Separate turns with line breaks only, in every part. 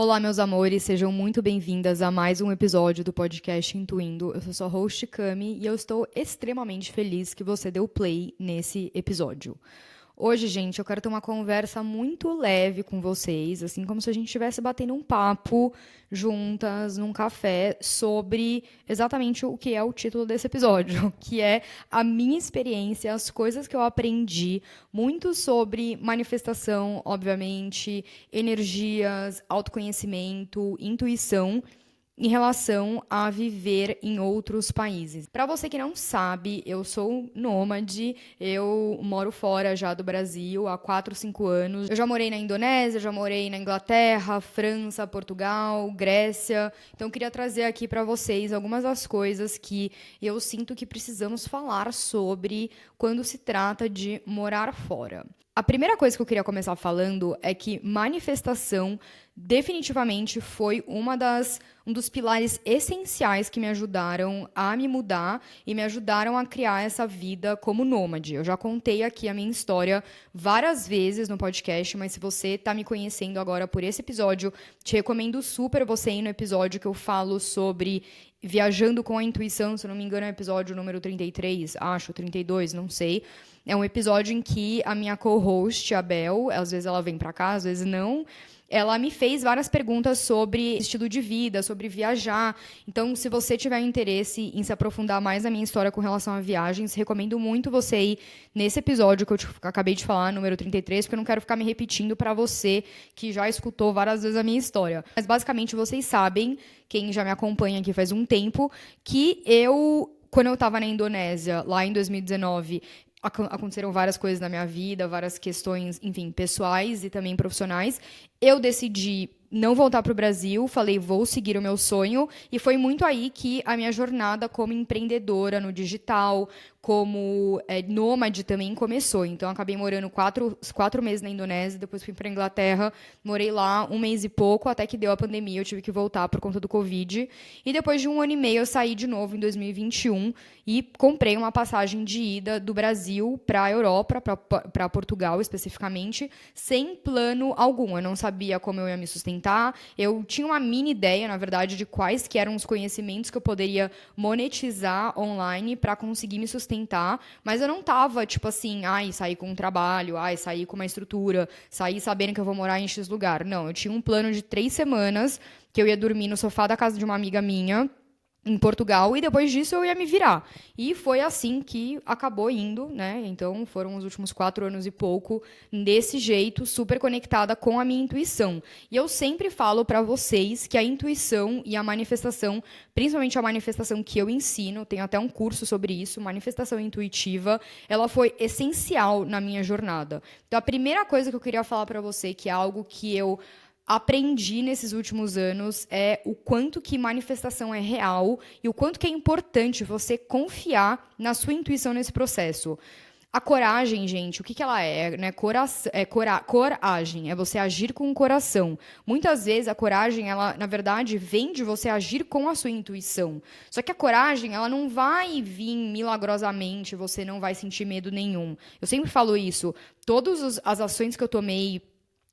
Olá, meus amores, sejam muito bem-vindas a mais um episódio do podcast Intuindo. Eu sou sua host, Cami, e eu estou extremamente feliz que você deu play nesse episódio. Hoje, gente, eu quero ter uma conversa muito leve com vocês, assim como se a gente estivesse batendo um papo juntas num café sobre exatamente o que é o título desse episódio, que é a minha experiência, as coisas que eu aprendi, muito sobre manifestação, obviamente, energias, autoconhecimento, intuição em relação a viver em outros países. Para você que não sabe, eu sou nômade, eu moro fora já do Brasil há 4, 5 anos. Eu já morei na Indonésia, já morei na Inglaterra, França, Portugal, Grécia. Então eu queria trazer aqui para vocês algumas das coisas que eu sinto que precisamos falar sobre quando se trata de morar fora. A primeira coisa que eu queria começar falando é que manifestação definitivamente foi um dos pilares essenciais que me ajudaram a me mudar e me ajudaram a criar essa vida como nômade. Eu já contei aqui a minha história várias vezes no podcast, mas se você está me conhecendo agora por esse episódio, te recomendo super você ir no episódio que eu falo sobre Viajando com a Intuição, se eu não me engano é o episódio número 33, acho, 32, não sei. É um episódio em que a minha co-host, a Bel, às vezes ela vem pra cá, às vezes não, ela me fez várias perguntas sobre estilo de vida, sobre viajar. Então, se você tiver interesse em se aprofundar mais na minha história com relação a viagens, recomendo muito você ir nesse episódio que eu acabei de falar, número 33, porque eu não quero ficar me repetindo para você que já escutou várias vezes a minha história. Mas, basicamente, vocês sabem, quem já me acompanha aqui faz um tempo, que quando eu estava na Indonésia, lá em 2019, aconteceram várias coisas na minha vida, várias questões, enfim, pessoais e também profissionais. Eu decidi não voltar para o Brasil, falei, vou seguir o meu sonho, e foi muito aí que a minha jornada como empreendedora no digital, como nômade também começou. Então, acabei morando quatro meses na Indonésia, depois fui para a Inglaterra, morei lá 1 mês e pouco, até que deu a pandemia, eu tive que voltar por conta do Covid. E depois de 1 ano e meio, eu saí de novo em 2021 e comprei uma passagem de ida do Brasil para a Europa, para Portugal especificamente, sem plano algum. Eu não sabia como eu ia me sustentar. Eu tinha uma mini ideia, na verdade, de quais que eram os conhecimentos que eu poderia monetizar online para conseguir me sustentar, mas eu não tava, tipo assim, sair com um trabalho, sair com uma estrutura, sair sabendo que eu vou morar em X lugar. Não, eu tinha um plano de 3 semanas que eu ia dormir no sofá da casa de uma amiga minha, em Portugal, e depois disso eu ia me virar. E foi assim que acabou indo, né? Então foram os últimos 4 anos e pouco desse jeito, super conectada com a minha intuição. E eu sempre falo para vocês que a intuição e a manifestação, principalmente a manifestação que eu ensino, tenho até um curso sobre isso, manifestação intuitiva, ela foi essencial na minha jornada. Então a primeira coisa que eu queria falar para você, que é algo que eu aprendi nesses últimos anos, é o quanto que manifestação é real e o quanto que é importante você confiar na sua intuição nesse processo. A coragem, gente, o que ela é? Né? Coragem, é você agir com o coração. Muitas vezes a coragem, ela, na verdade, vem de você agir com a sua intuição. Só que a coragem, ela não vai vir milagrosamente, você não vai sentir medo nenhum. Eu sempre falo isso. Todas as ações que eu tomei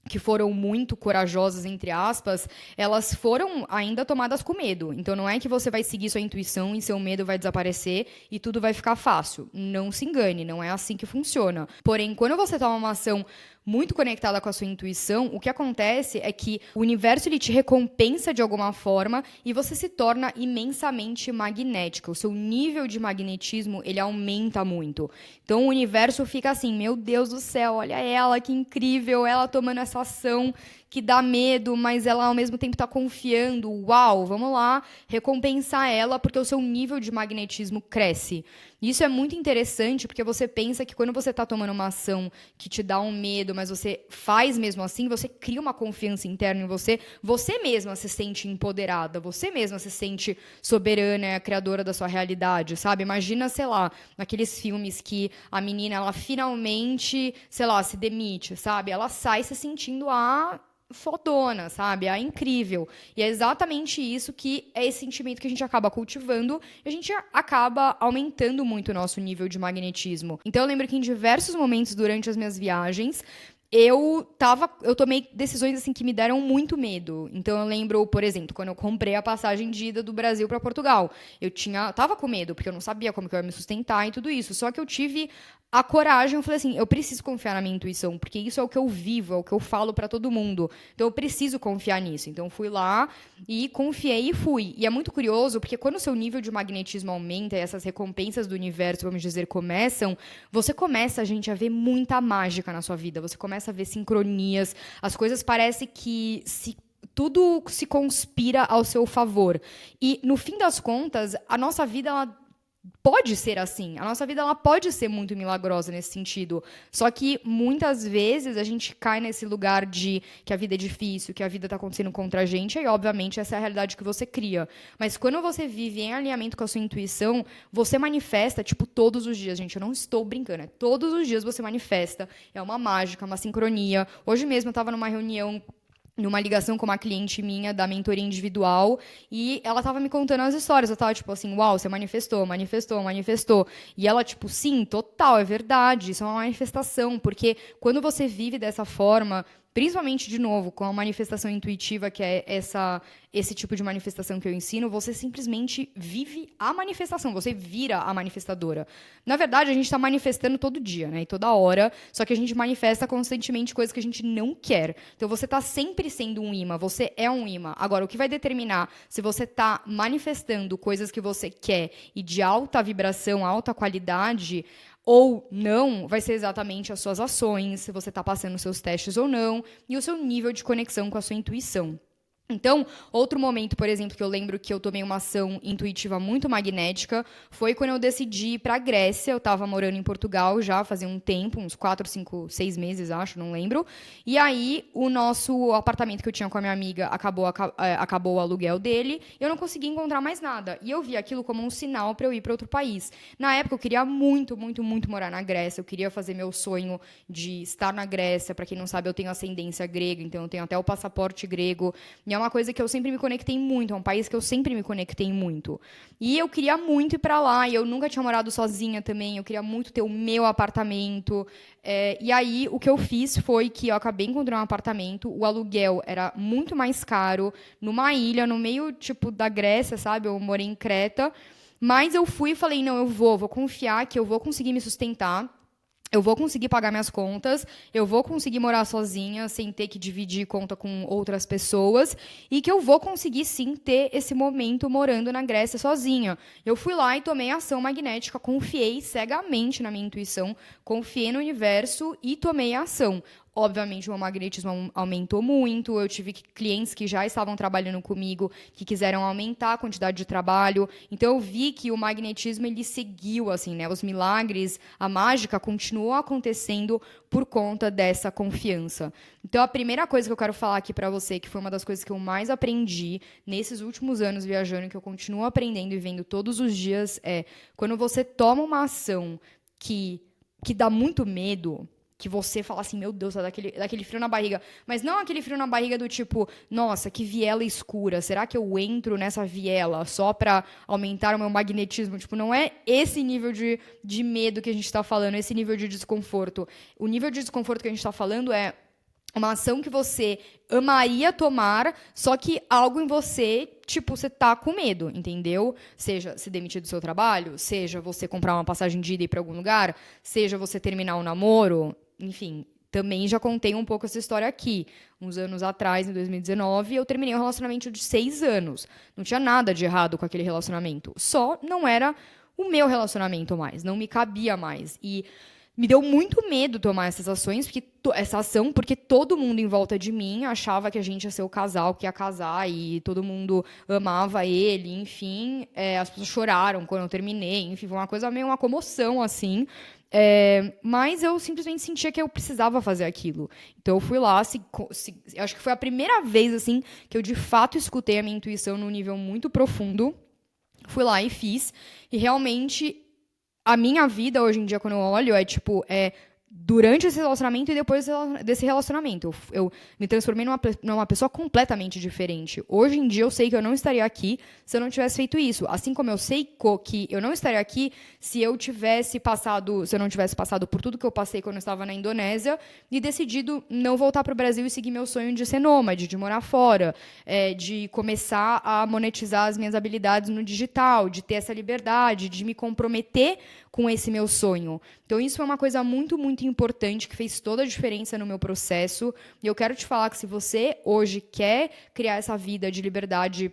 que foram muito corajosas, entre aspas, elas foram ainda tomadas com medo. Então, não é que você vai seguir sua intuição e seu medo vai desaparecer e tudo vai ficar fácil. Não se engane, não é assim que funciona. Porém, quando você toma uma ação muito conectada com a sua intuição, o que acontece é que o universo ele te recompensa de alguma forma e você se torna imensamente magnética. O seu nível de magnetismo, ele aumenta muito. Então o universo fica assim, meu Deus do céu, olha ela, que incrível, ela tomando essa ação que dá medo, mas ela ao mesmo tempo está confiando. Uau, vamos lá, recompensar ela porque o seu nível de magnetismo cresce. Isso é muito interessante porque você pensa que quando você está tomando uma ação que te dá um medo, mas você faz mesmo assim, você cria uma confiança interna em você, você mesma se sente empoderada, você mesma se sente soberana, é a criadora da sua realidade, sabe? Imagina, sei lá, naqueles filmes que a menina, ela finalmente, sei lá, se demite, sabe? Ela sai se sentindo a fodona, sabe? É incrível. E é exatamente isso que é esse sentimento que a gente acaba cultivando e a gente acaba aumentando muito o nosso nível de magnetismo. Então eu lembro que em diversos momentos durante as minhas viagens, eu tomei decisões assim que me deram muito medo. Então eu lembro, por exemplo, quando eu comprei a passagem de ida do Brasil para Portugal, tava com medo, porque eu não sabia como que eu ia me sustentar e tudo isso. Só que eu tive a coragem, eu falei assim, eu preciso confiar na minha intuição, porque isso é o que eu vivo, é o que eu falo para todo mundo. Então eu preciso confiar nisso. Então eu fui lá e confiei e fui. E é muito curioso, porque quando o seu nível de magnetismo aumenta e essas recompensas do universo, vamos dizer, começam, você começa, gente, a ver muita mágica na sua vida. Você começa a ver sincronias, as coisas parecem que tudo se conspira ao seu favor. E, no fim das contas, a nossa vida, ela pode ser assim. A nossa vida ela pode ser muito milagrosa nesse sentido. Só que muitas vezes a gente cai nesse lugar de que a vida é difícil, que a vida tá acontecendo contra a gente, e obviamente essa é a realidade que você cria. Mas quando você vive em alinhamento com a sua intuição, você manifesta, tipo, todos os dias, gente. Eu não estou brincando, é todos os dias você manifesta. É uma mágica, uma sincronia. Hoje mesmo eu estava numa reunião numa ligação com uma cliente minha da mentoria individual e ela tava me contando as histórias. Eu tava tipo assim, uau, você manifestou, manifestou, manifestou. E ela tipo, sim, total, é verdade, isso é uma manifestação, porque quando você vive dessa forma, principalmente de novo com a manifestação intuitiva, que é esse tipo de manifestação que eu ensino, você simplesmente vive a manifestação, você vira a manifestadora. Na verdade, a gente está manifestando todo dia, né? E toda hora, só que a gente manifesta constantemente coisas que a gente não quer. Então você está sempre sendo um imã, você é um imã. Agora, o que vai determinar se você está manifestando coisas que você quer e de alta vibração, alta qualidade, ou não, vai ser exatamente as suas ações, se você está passando os seus testes ou não, e o seu nível de conexão com a sua intuição. Então, outro momento, por exemplo, que eu lembro que eu tomei uma ação intuitiva muito magnética foi quando eu decidi ir para a Grécia. Eu estava morando em Portugal já fazia um tempo, uns 4, 5, 6 meses, acho, não lembro. E aí, o nosso apartamento que eu tinha com a minha amiga acabou o aluguel dele e eu não consegui encontrar mais nada. E eu vi aquilo como um sinal para eu ir para outro país. Na época, eu queria muito, muito, muito morar na Grécia. Eu queria fazer meu sonho de estar na Grécia. Para quem não sabe, eu tenho ascendência grega, então eu tenho até o passaporte grego. E é uma coisa que eu sempre me conectei muito, é um país que eu sempre me conectei muito. E eu queria muito ir para lá, e eu nunca tinha morado sozinha também, eu queria muito ter o meu apartamento. E aí, o que eu fiz foi que eu acabei encontrando um apartamento, o aluguel era muito mais caro, numa ilha, no meio, tipo, da Grécia, sabe? Eu morei em Creta, mas eu fui e falei, não, eu vou confiar que eu vou conseguir me sustentar. Eu vou conseguir pagar minhas contas, eu vou conseguir morar sozinha, sem ter que dividir conta com outras pessoas, e que eu vou conseguir, sim, ter esse momento morando na Grécia sozinha. Eu fui lá e tomei ação magnética, confiei cegamente na minha intuição, confiei no universo e tomei a ação. Obviamente, o meu magnetismo aumentou muito. Eu tive clientes que já estavam trabalhando comigo, que quiseram aumentar a quantidade de trabalho. Então, eu vi que o magnetismo, ele seguiu, assim, né? Os milagres, a mágica continuou acontecendo por conta dessa confiança. Então, a primeira coisa que eu quero falar aqui para você, que foi uma das coisas que eu mais aprendi nesses últimos anos viajando, que eu continuo aprendendo e vendo todos os dias, é quando você toma uma ação que dá muito medo, que você fala assim, meu Deus, dá daquele frio na barriga. Mas não aquele frio na barriga do tipo, nossa, que viela escura. Será que eu entro nessa viela só pra aumentar o meu magnetismo? Tipo, não é esse nível de medo que a gente tá falando, esse nível de desconforto. O nível de desconforto que a gente tá falando é uma ação que você amaria tomar, só que algo em você, tipo, você tá com medo, entendeu? Seja se demitir do seu trabalho, seja você comprar uma passagem de ida e ir pra algum lugar, seja você terminar um namoro, enfim. Também já contei um pouco essa história aqui. Uns anos atrás, em 2019, eu terminei um relacionamento de 6 anos. Não tinha nada de errado com aquele relacionamento. Só não era o meu relacionamento mais, não me cabia mais. E me deu muito medo tomar essas ações, essa ação, porque todo mundo em volta de mim achava que a gente ia ser o casal que ia casar e todo mundo amava ele, enfim. As pessoas choraram quando eu terminei, enfim, foi uma coisa meio uma comoção, assim. Mas eu simplesmente sentia que eu precisava fazer aquilo. Então eu fui lá, acho que foi a primeira vez assim que eu de fato escutei a minha intuição num nível muito profundo. Fui lá e fiz, e realmente a minha vida hoje em dia, quando eu olho, durante esse relacionamento e depois desse relacionamento. Eu me transformei numa pessoa completamente diferente. Hoje em dia eu sei que eu não estaria aqui se eu não tivesse feito isso. Assim como eu sei que eu não estaria aqui se eu não tivesse passado por tudo que eu passei quando eu estava na Indonésia e decidido não voltar para o Brasil e seguir meu sonho de ser nômade, de morar fora, de começar a monetizar as minhas habilidades no digital, de ter essa liberdade, de me comprometer com esse meu sonho. Então, isso é uma coisa muito, muito importante que fez toda a diferença no meu processo. E eu quero te falar que se você hoje quer criar essa vida de liberdade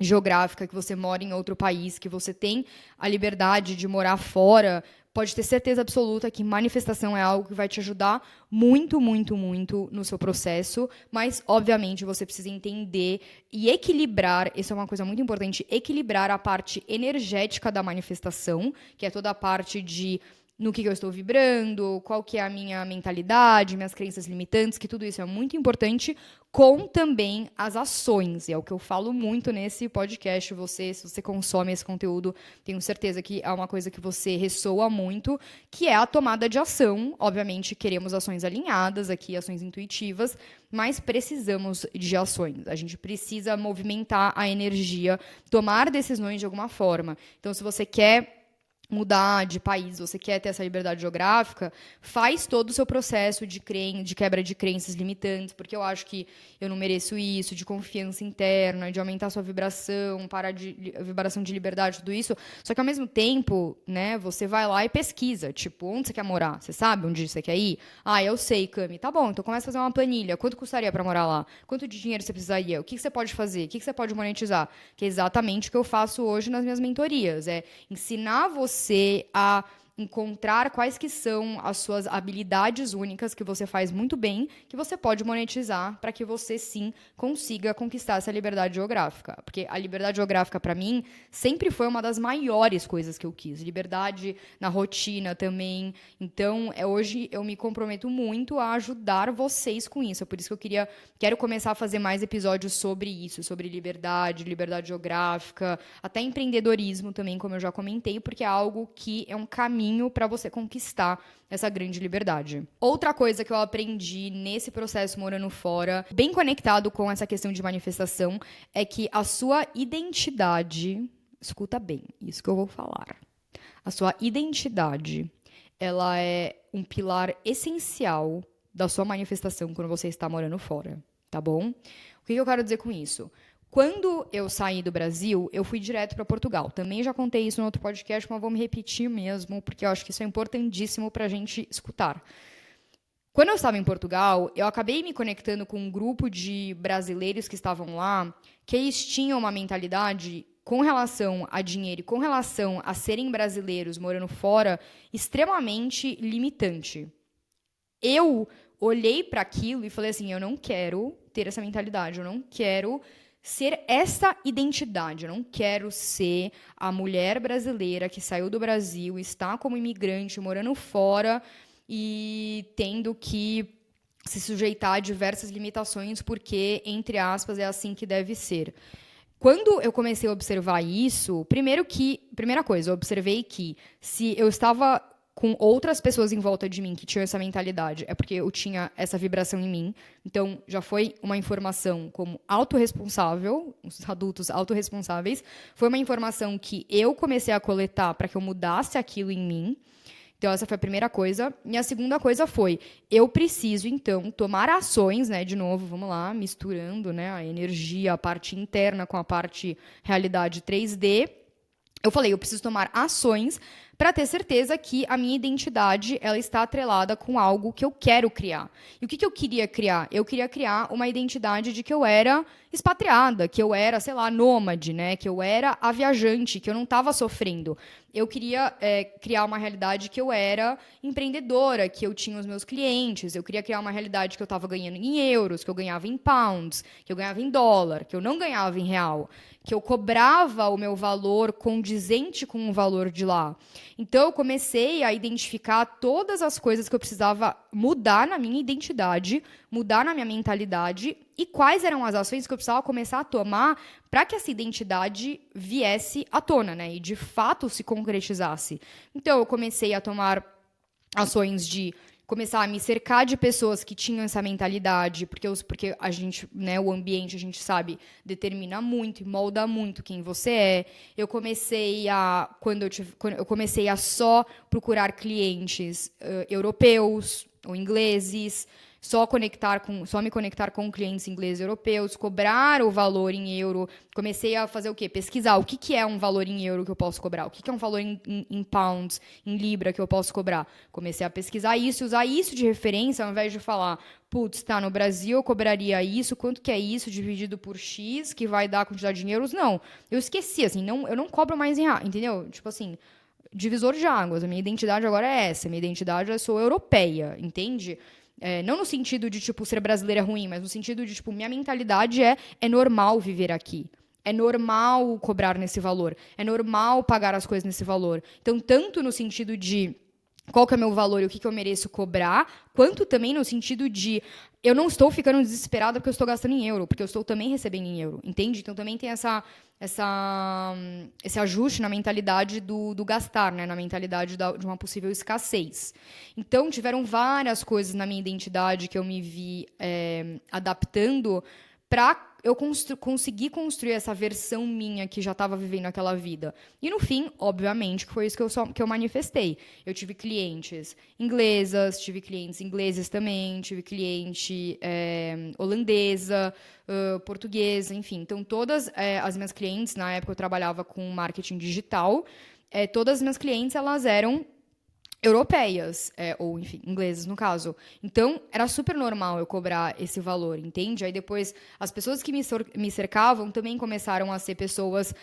geográfica, que você mora em outro país, que você tem a liberdade de morar fora, pode ter certeza absoluta que manifestação é algo que vai te ajudar muito, muito, muito no seu processo, mas, obviamente, você precisa entender e equilibrar, isso é uma coisa muito importante, equilibrar a parte energética da manifestação, que é toda a parte de no que eu estou vibrando, qual que é a minha mentalidade, minhas crenças limitantes, que tudo isso é muito importante, com também as ações. E é o que eu falo muito nesse podcast. Se você consome esse conteúdo, tenho certeza que é uma coisa que você ressoa muito, que é a tomada de ação. Obviamente, queremos ações alinhadas aqui, ações intuitivas, mas precisamos de ações. A gente precisa movimentar a energia, tomar decisões de alguma forma. Então, se você quer mudar de país, você quer ter essa liberdade geográfica, faz todo o seu processo de quebra de crenças limitantes, porque eu acho que eu não mereço isso, de confiança interna, de aumentar sua vibração, a vibração de liberdade, tudo isso. Só que ao mesmo tempo, né, você vai lá e pesquisa, tipo, onde você quer morar? Você sabe onde você quer ir? Ah, eu sei, Cami. Tá bom, então começa a fazer uma planilha. Quanto custaria para morar lá? Quanto de dinheiro você precisaria? O que você pode fazer? O que você pode monetizar? Que é exatamente o que eu faço hoje nas minhas mentorias, é ensinar você a encontrar quais que são as suas habilidades únicas que você faz muito bem, que você pode monetizar para que você sim consiga conquistar essa liberdade geográfica. Porque a liberdade geográfica para mim sempre foi uma das maiores coisas que eu quis. Liberdade na rotina também. Então, hoje eu me comprometo muito a ajudar vocês com isso. É por isso que quero começar a fazer mais episódios sobre isso, sobre liberdade geográfica, até empreendedorismo também, como eu já comentei, porque é algo que é um caminho para você conquistar essa grande liberdade. Outra coisa que eu aprendi nesse processo morando fora, bem conectado com essa questão de manifestação, é que a sua identidade, escuta bem, isso que eu vou falar. A sua identidade, ela é um pilar essencial da sua manifestação quando você está morando fora, tá bom? O que eu quero dizer com isso? Quando eu saí do Brasil, eu fui direto para Portugal. Também já contei isso no outro podcast, mas vou me repetir mesmo, porque eu acho que isso é importantíssimo para a gente escutar. Quando eu estava em Portugal, eu acabei me conectando com um grupo de brasileiros que estavam lá, que eles tinham uma mentalidade com relação a dinheiro e com relação a serem brasileiros morando fora, extremamente limitante. Eu olhei para aquilo e falei assim, eu não quero ter essa mentalidade, eu não quero ser essa identidade. Eu não quero ser a mulher brasileira que saiu do Brasil, está como imigrante, morando fora e tendo que se sujeitar a diversas limitações, porque, entre aspas, é assim que deve ser. Quando eu comecei a observar isso, primeira coisa, eu observei que se eu estava com outras pessoas em volta de mim que tinham essa mentalidade, é porque eu tinha essa vibração em mim. Então, já foi uma informação como autorresponsável, os adultos autorresponsáveis, foi uma informação que eu comecei a coletar para que eu mudasse aquilo em mim. Então, essa foi a primeira coisa. E a segunda coisa foi, eu preciso, então, tomar ações, né? De novo, vamos lá, misturando, né, a energia, a parte interna com a parte realidade 3D. Eu falei, eu preciso tomar ações para ter certeza que a minha identidade ela está atrelada com algo que eu quero criar. E o que eu queria criar? Eu queria criar uma identidade de que eu era expatriada, que eu era, sei lá, nômade, né? Que eu era a viajante, que eu não estava sofrendo. Eu queria criar uma realidade que eu era empreendedora, que eu tinha os meus clientes. Eu queria criar uma realidade que eu estava ganhando em euros, que eu ganhava em pounds, que eu ganhava em dólar, que eu não ganhava em real, que eu cobrava o meu valor condizente com o valor de lá. Então, eu comecei a identificar todas as coisas que eu precisava mudar na minha identidade, mudar na minha mentalidade e quais eram as ações que eu precisava começar a tomar para que essa identidade viesse à tona, né? E, de fato, se concretizasse. Então, eu comecei a tomar ações de começar a me cercar de pessoas que tinham essa mentalidade, porque a gente, né, o ambiente, a gente sabe, determina muito e molda muito quem você é. Eu comecei quando eu comecei a só procurar clientes europeus ou ingleses, só me conectar com clientes ingleses e europeus, cobrar o valor em euro. Comecei a fazer o quê? Pesquisar o que é um valor em euro que eu posso cobrar, o que é um valor em pounds, em libra que eu posso cobrar. Comecei a pesquisar isso, usar isso de referência, ao invés de falar, putz, tá, no Brasil eu cobraria isso, quanto que é isso dividido por X, que vai dar a quantidade em euros? Não, eu esqueci, assim, eu não cobro mais em real, entendeu? Tipo assim, divisor de águas, a minha identidade agora é essa, a minha identidade eu sou europeia, entende? Não no sentido de, tipo, ser brasileira é ruim, mas no sentido de, tipo, minha mentalidade é normal viver aqui. É normal cobrar nesse valor. É normal pagar as coisas nesse valor. Então, tanto no sentido de qual que é o meu valor e o que eu mereço cobrar, quanto também no sentido de eu não estou ficando desesperada porque eu estou gastando em euro, porque eu estou também recebendo em euro, entende? Então também tem esse ajuste na mentalidade do gastar, né? Na mentalidade de uma possível escassez. Então tiveram várias coisas na minha identidade que eu me vi adaptando para eu conseguir construir essa versão minha que já estava vivendo aquela vida. E no fim, obviamente, que foi isso que eu manifestei. Eu tive clientes inglesas, tive clientes ingleses também, tive cliente holandesa, portuguesa, enfim. Então, todas as minhas clientes, na época eu trabalhava com marketing digital, todas as minhas clientes, elas eram europeias, ou enfim, ingleses no caso. Então, era super normal eu cobrar esse valor, entende? Aí depois, as pessoas que me cercavam também começaram a ser pessoas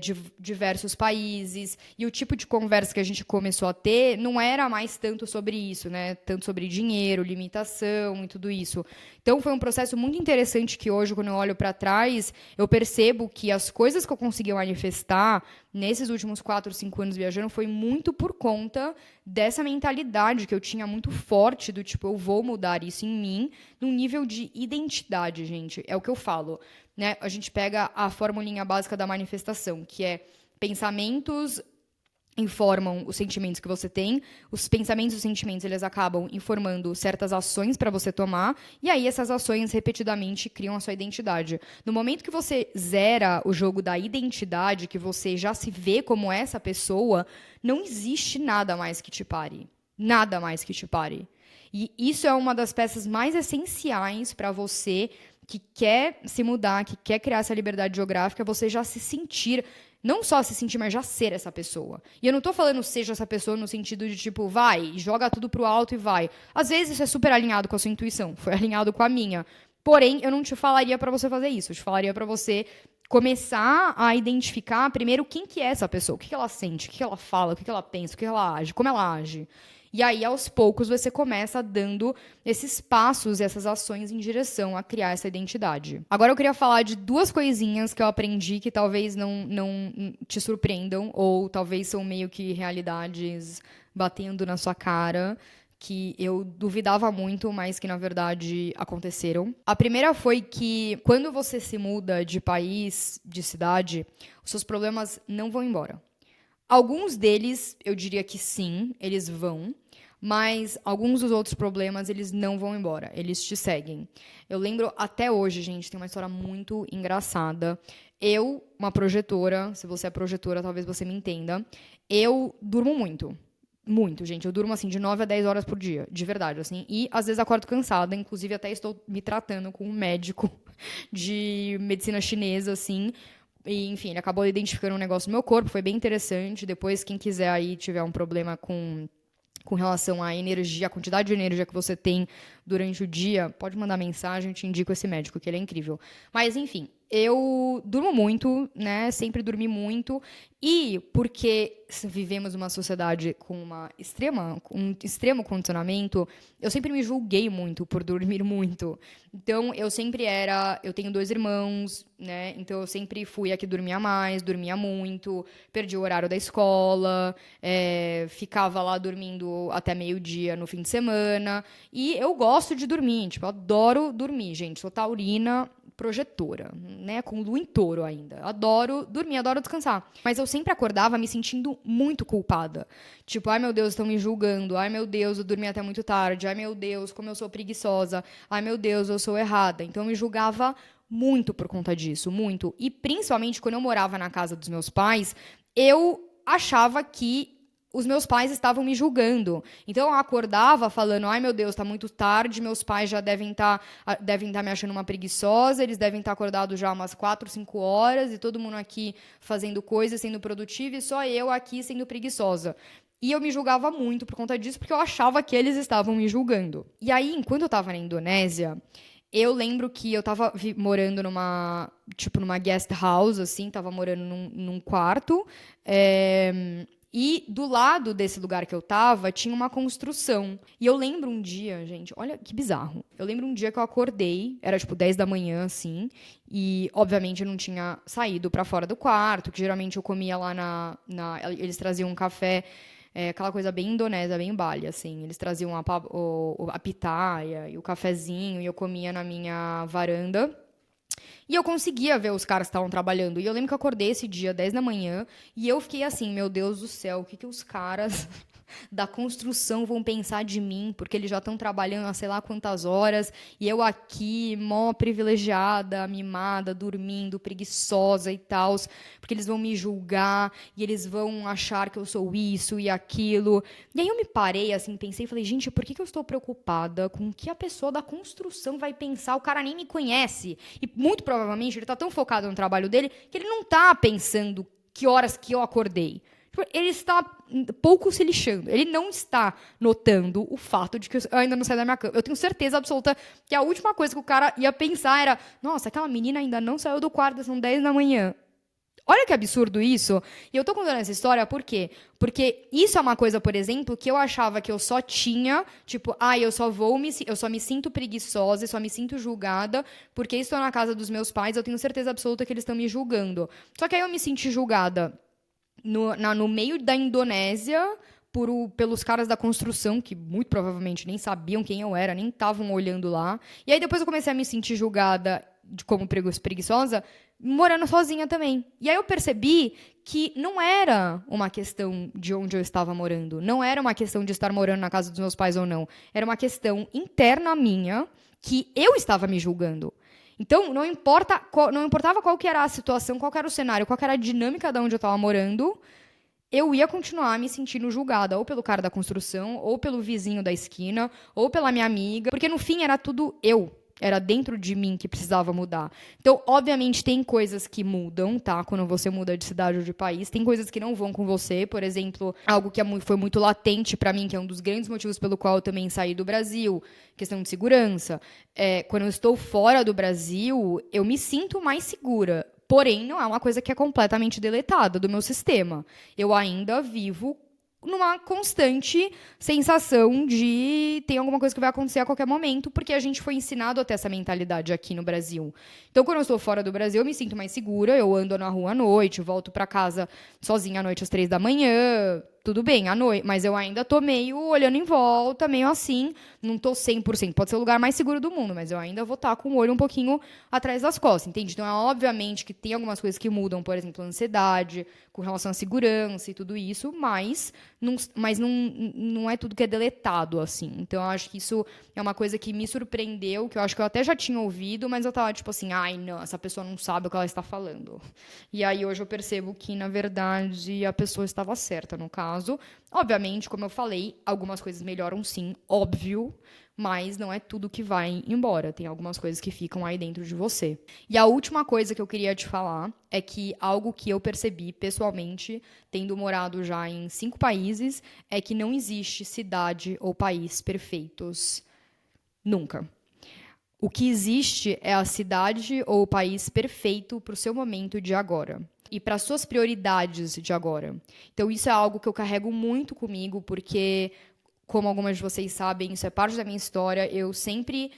de diversos países, e o tipo de conversa que a gente começou a ter não era mais tanto sobre isso, né? Tanto sobre dinheiro, limitação e tudo isso. Então, foi um processo muito interessante que hoje, quando eu olho para trás, eu percebo que as coisas que eu consegui manifestar nesses últimos 4, 5 anos viajando foi muito por conta dessa mentalidade que eu tinha muito forte do tipo, eu vou mudar isso em mim, num nível de identidade, gente. É o que eu falo, né? A gente pega a formulinha básica da manifestação, que é pensamentos informam os sentimentos que você tem, os pensamentos e os sentimentos eles acabam informando certas ações para você tomar, e aí essas ações repetidamente criam a sua identidade. No momento que você zera o jogo da identidade, que você já se vê como essa pessoa, não existe nada mais que te pare. Nada mais que te pare. E isso é uma das peças mais essenciais para você que quer se mudar, que quer criar essa liberdade geográfica, você já se sentir, não só se sentir, mas já ser essa pessoa. E eu não tô falando seja essa pessoa no sentido de tipo, vai, joga tudo pro alto e vai. Às vezes isso é super alinhado com a sua intuição, foi alinhado com a minha. Porém, eu não te falaria para você fazer isso, eu te falaria para você começar a identificar primeiro quem que é essa pessoa, o que ela sente, o que ela fala, o que ela pensa, o que ela age, como ela age. E aí, aos poucos, você começa dando esses passos, essas ações em direção a criar essa identidade. Agora eu queria falar de duas coisinhas que eu aprendi que talvez não te surpreendam, ou talvez são meio que realidades batendo na sua cara, que eu duvidava muito, mas que na verdade aconteceram. A primeira foi que quando você se muda de país, de cidade, os seus problemas não vão embora. Alguns deles, eu diria que sim, eles vão, mas alguns dos outros problemas, eles não vão embora, eles te seguem. Eu lembro até hoje, gente, tem uma história muito engraçada. Eu, uma projetora, se você é projetora, talvez você me entenda, eu durmo muito. Muito, gente. Eu durmo, assim, de 9 a 10 horas por dia, de verdade, assim. E, às vezes, acordo cansada. Inclusive, até estou me tratando com um médico de medicina chinesa, assim. E, enfim, ele acabou identificando um negócio no meu corpo. Foi bem interessante. Depois, quem quiser aí tiver um problema com relação à energia, a quantidade de energia que você tem durante o dia, pode mandar mensagem, eu te indico esse médico, que ele é incrível. Mas, enfim, eu durmo muito, né? Sempre dormi muito. E porque vivemos uma sociedade com um extremo condicionamento, eu sempre me julguei muito por dormir muito. Então, eu tenho 2 irmãos, né? Então, eu sempre fui a que dormia mais, dormia muito, perdi o horário da escola, ficava lá dormindo até meio-dia no fim de semana. E eu gosto de dormir, tipo, eu adoro dormir, gente. Sou taurina, projetora, né? Com lua em touro ainda. Adoro dormir, adoro descansar. Mas eu sempre acordava me sentindo muito culpada. Tipo, ai meu Deus, estão me julgando. Ai meu Deus, eu dormi até muito tarde. Ai meu Deus, como eu sou preguiçosa. Ai meu Deus, eu sou errada. Então eu me julgava muito por conta disso, muito. E principalmente quando eu morava na casa dos meus pais, eu achava que os meus pais estavam me julgando. Então eu acordava falando, ai meu Deus, tá muito tarde, meus pais já devem tá me achando uma preguiçosa, eles devem estar acordados já umas 4, 5 horas, e todo mundo aqui fazendo coisas, sendo produtivo, e só eu aqui sendo preguiçosa. E eu me julgava muito por conta disso, porque eu achava que eles estavam me julgando. E aí, enquanto eu tava na Indonésia, eu lembro que eu tava morando numa guest house, assim, tava morando num quarto, e do lado desse lugar que eu tava, tinha uma construção. E eu lembro um dia, gente, olha que bizarro. Eu lembro um dia que eu acordei, era tipo 10 da manhã, assim, e obviamente eu não tinha saído pra fora do quarto, que geralmente eu comia lá eles traziam um café, aquela coisa bem indonésia, bem Bali, assim. Eles traziam a pitaia e o cafezinho, e eu comia na minha varanda. E eu conseguia ver os caras que estavam trabalhando. E eu lembro que eu acordei esse dia, 10 da manhã, e eu fiquei assim, meu Deus do céu, o que que os caras da construção vão pensar de mim? Porque eles já estão trabalhando há sei lá quantas horas, e eu aqui, mó privilegiada, mimada, dormindo, preguiçosa e tal, porque eles vão me julgar, e eles vão achar que eu sou isso e aquilo. E aí eu me parei, assim, pensei e falei, gente, por que que eu estou preocupada com o que a pessoa da construção vai pensar? O cara nem me conhece. E muito provavelmente ele está tão focado no trabalho dele que ele não está pensando que horas que eu acordei. Ele está pouco se lixando. Ele não está notando o fato de que eu ainda não saí da minha cama. Eu tenho certeza absoluta que a última coisa que o cara ia pensar era: nossa, aquela menina ainda não saiu do quarto, são 10 da manhã. Olha que absurdo isso. E eu tô contando essa história por quê? Porque isso é uma coisa, por exemplo, que eu achava que eu só tinha, tipo, eu só me sinto preguiçosa, eu só me sinto julgada, porque estou na casa dos meus pais, eu tenho certeza absoluta que eles estão me julgando. Só que aí eu me senti julgada no meio da Indonésia pelos caras da construção, que muito provavelmente nem sabiam quem eu era, nem estavam olhando lá. E aí depois eu comecei a me sentir julgada como preguiçosa, morando sozinha também. E aí eu percebi que não era uma questão de onde eu estava morando, não era uma questão de estar morando na casa dos meus pais ou não, era uma questão interna minha que eu estava me julgando. Então, não importava qual que era a situação, qual que era o cenário, qual que era a dinâmica de onde eu estava morando, eu ia continuar me sentindo julgada, ou pelo cara da construção, ou pelo vizinho da esquina, ou pela minha amiga, porque no fim era tudo eu. Era dentro de mim que precisava mudar. Então, obviamente, tem coisas que mudam, tá? Quando você muda de cidade ou de país. Tem coisas que não vão com você. Por exemplo, algo que foi muito latente pra mim, que é um dos grandes motivos pelo qual eu também saí do Brasil, questão de segurança. Quando eu estou fora do Brasil, eu me sinto mais segura. Porém, não é uma coisa que é completamente deletada do meu sistema. Eu ainda vivo numa constante sensação de tem alguma coisa que vai acontecer a qualquer momento, porque a gente foi ensinado a ter essa mentalidade aqui no Brasil. Então, quando eu estou fora do Brasil, eu me sinto mais segura, eu ando na rua à noite, volto para casa sozinha à noite às 3 da manhã, tudo bem, à noite, mas eu ainda tô meio olhando em volta, meio assim, não tô 100%. Pode ser o lugar mais seguro do mundo, mas eu ainda vou estar com o olho um pouquinho atrás das costas, entende? Então, é obviamente que tem algumas coisas que mudam, por exemplo, a ansiedade, com relação à segurança e tudo isso, mas não é tudo que é deletado, assim. Então, eu acho que isso é uma coisa que me surpreendeu, que eu acho que eu até já tinha ouvido, mas eu tava tipo assim, ai, não, essa pessoa não sabe o que ela está falando. E aí, hoje eu percebo que, na verdade, a pessoa estava certa, no caso. Obviamente, como eu falei, algumas coisas melhoram sim, óbvio, mas não é tudo que vai embora. Tem algumas coisas que ficam aí dentro de você. E a última coisa que eu queria te falar é que algo que eu percebi pessoalmente, tendo morado já em 5 países, é que não existe cidade ou país perfeitos. Nunca. O que existe é a cidade ou o país perfeito para o seu momento de agora e para suas prioridades de agora. Então, isso é algo que eu carrego muito comigo, porque, como algumas de vocês sabem, isso é parte da minha história. Eu sempre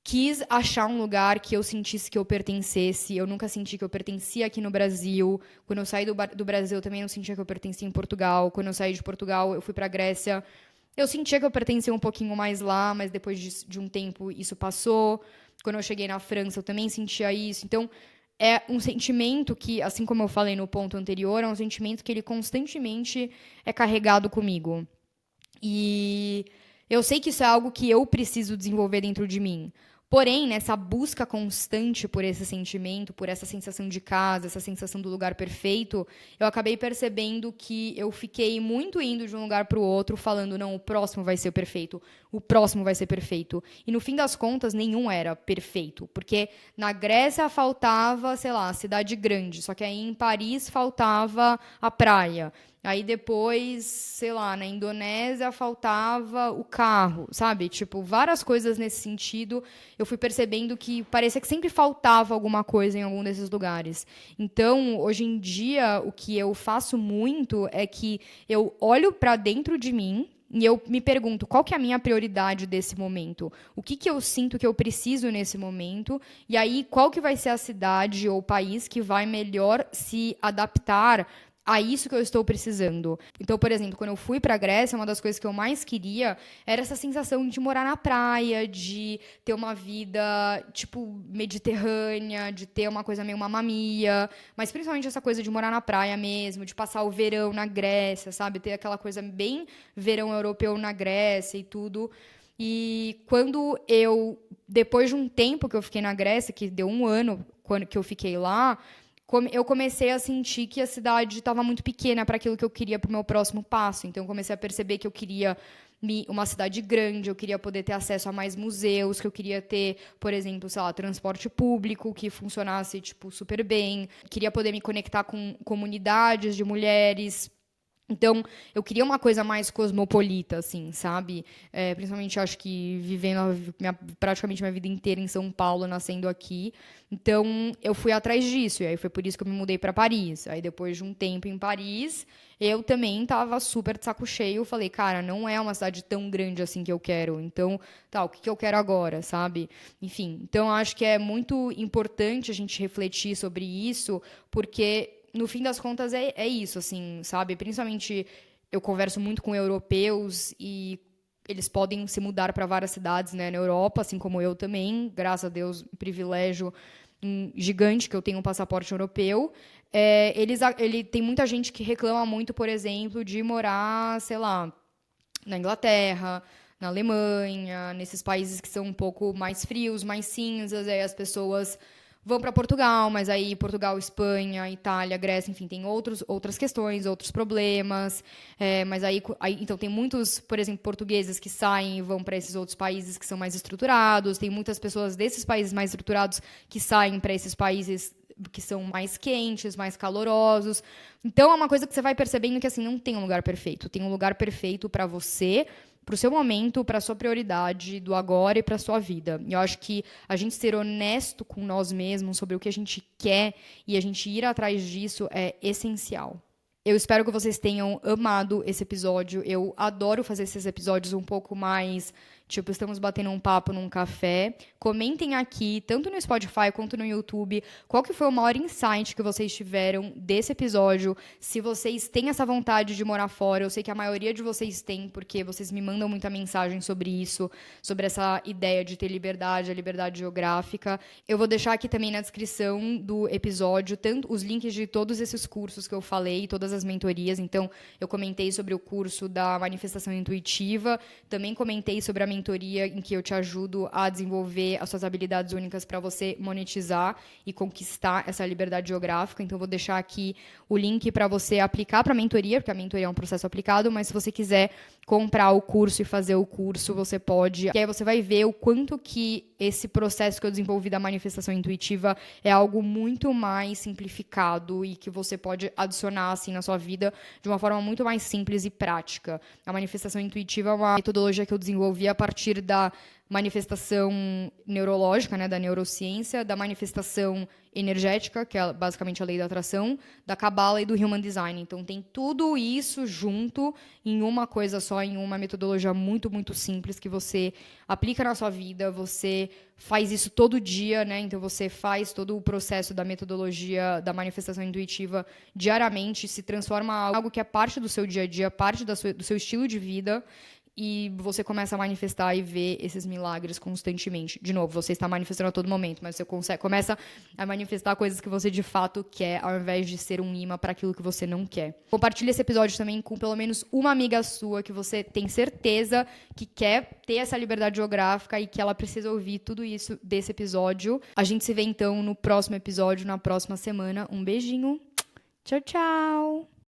quis achar um lugar que eu sentisse que eu pertencesse. Eu nunca senti que eu pertencia aqui no Brasil. Quando eu saí do Brasil, eu também não sentia que eu pertencia em Portugal. Quando eu saí de Portugal, eu fui para a Grécia. Eu sentia que eu pertencia um pouquinho mais lá, mas depois de um tempo isso passou. Quando eu cheguei na França, eu também sentia isso. Então, é um sentimento que, assim como eu falei no ponto anterior, é um sentimento que ele constantemente é carregado comigo. E eu sei que isso é algo que eu preciso desenvolver dentro de mim. Porém, nessa busca constante por esse sentimento, por essa sensação de casa, essa sensação do lugar perfeito, eu acabei percebendo que eu fiquei muito indo de um lugar para o outro, falando, não, o próximo vai ser o perfeito, o próximo vai ser perfeito. E no fim das contas, nenhum era perfeito. Porque na Grécia faltava, sei lá, a cidade grande, só que aí em Paris faltava a praia. Aí depois, sei lá, na Indonésia faltava o carro, sabe? Tipo, várias coisas nesse sentido. Eu fui percebendo que parecia que sempre faltava alguma coisa em algum desses lugares. Então, hoje em dia, o que eu faço muito é que eu olho para dentro de mim e eu me pergunto qual que é a minha prioridade desse momento? O que que eu sinto que eu preciso nesse momento? E aí, qual que vai ser a cidade ou país que vai melhor se adaptar a isso que eu estou precisando. Então, por exemplo, quando eu fui para a Grécia, uma das coisas que eu mais queria era essa sensação de morar na praia, de ter uma vida, tipo, mediterrânea, de ter uma coisa meio Mamma Mia, mas principalmente essa coisa de morar na praia mesmo, de passar o verão na Grécia, sabe? Ter aquela coisa bem verão europeu na Grécia e tudo. E quando eu, depois de um tempo que eu fiquei na Grécia, que deu um ano quando que eu fiquei lá, eu comecei a sentir que a cidade estava muito pequena para aquilo que eu queria para o meu próximo passo. Então, eu comecei a perceber que eu queria uma cidade grande, eu queria poder ter acesso a mais museus, que eu queria ter, por exemplo, sei lá, transporte público que funcionasse tipo super bem, queria poder me conectar com comunidades de mulheres. Então, eu queria uma coisa mais cosmopolita, assim, sabe? Principalmente, acho que vivendo praticamente minha vida inteira em São Paulo, nascendo aqui. Então, eu fui atrás disso. E aí, foi por isso que eu me mudei para Paris. Aí, depois de um tempo em Paris, eu também estava super de saco cheio. Falei, cara, não é uma cidade tão grande assim que eu quero. Então, tá, o que que eu quero agora, sabe? Enfim, então, acho que é muito importante a gente refletir sobre isso, porque no fim das contas é isso, assim, sabe? Principalmente eu converso muito com europeus e eles podem se mudar para várias cidades, né, na Europa, assim como eu também, graças a Deus, um privilégio gigante que eu tenho um passaporte europeu. Ele tem muita gente que reclama muito, por exemplo, de morar, sei lá, na Inglaterra, na Alemanha, nesses países que são um pouco mais frios, mais cinzas, aí as pessoas vão para Portugal, mas aí Portugal, Espanha, Itália, Grécia, enfim, tem outras questões, outros problemas. Mas aí, então, tem muitos, por exemplo, portugueses que saem e vão para esses outros países que são mais estruturados. Tem muitas pessoas desses países mais estruturados que saem para esses países que são mais quentes, mais calorosos. Então, é uma coisa que você vai percebendo que, assim, não tem um lugar perfeito. Tem um lugar perfeito para você, para o seu momento, para a sua prioridade do agora e para a sua vida. E eu acho que a gente ser honesto com nós mesmos sobre o que a gente quer e a gente ir atrás disso é essencial. Eu espero que vocês tenham amado esse episódio. Eu adoro fazer esses episódios um pouco mais, tipo, estamos batendo um papo num café. Comentem aqui, tanto no Spotify quanto no YouTube, qual que foi o maior insight que vocês tiveram desse episódio. Se vocês têm essa vontade de morar fora, eu sei que a maioria de vocês tem, porque vocês me mandam muita mensagem sobre isso, sobre essa ideia de ter liberdade, a liberdade geográfica. Eu vou deixar aqui também na descrição do episódio tanto os links de todos esses cursos que eu falei, todas as mentorias. Então, eu comentei sobre o curso da manifestação intuitiva, também comentei sobre a mentoria em que eu te ajudo a desenvolver as suas habilidades únicas para você monetizar e conquistar essa liberdade geográfica. Então, eu vou deixar aqui o link para você aplicar para a mentoria, porque a mentoria é um processo aplicado, mas se você quiser comprar o curso e fazer o curso, você pode. E aí você vai ver o quanto que esse processo que eu desenvolvi da manifestação intuitiva é algo muito mais simplificado e que você pode adicionar assim na sua vida de uma forma muito mais simples e prática. A manifestação intuitiva é uma metodologia que eu desenvolvi a partir da manifestação neurológica, né, da neurociência, da manifestação energética, que é basicamente a lei da atração, da Cabala e do Human Design. Então, tem tudo isso junto em uma coisa só, em uma metodologia muito, muito simples que você aplica na sua vida, você faz isso todo dia, né? Então, você faz todo o processo da metodologia da manifestação intuitiva diariamente, se transforma em algo que é parte do seu dia a dia, parte do seu estilo de vida. e você começa a manifestar e ver esses milagres constantemente. De novo, você está manifestando a todo momento, mas você começa a manifestar coisas que você de fato quer, ao invés de ser um imã para aquilo que você não quer. Compartilhe esse episódio também com pelo menos uma amiga sua que você tem certeza que quer ter essa liberdade geográfica e que ela precisa ouvir tudo isso desse episódio. A gente se vê então no próximo episódio, na próxima semana. Um beijinho. Tchau, tchau!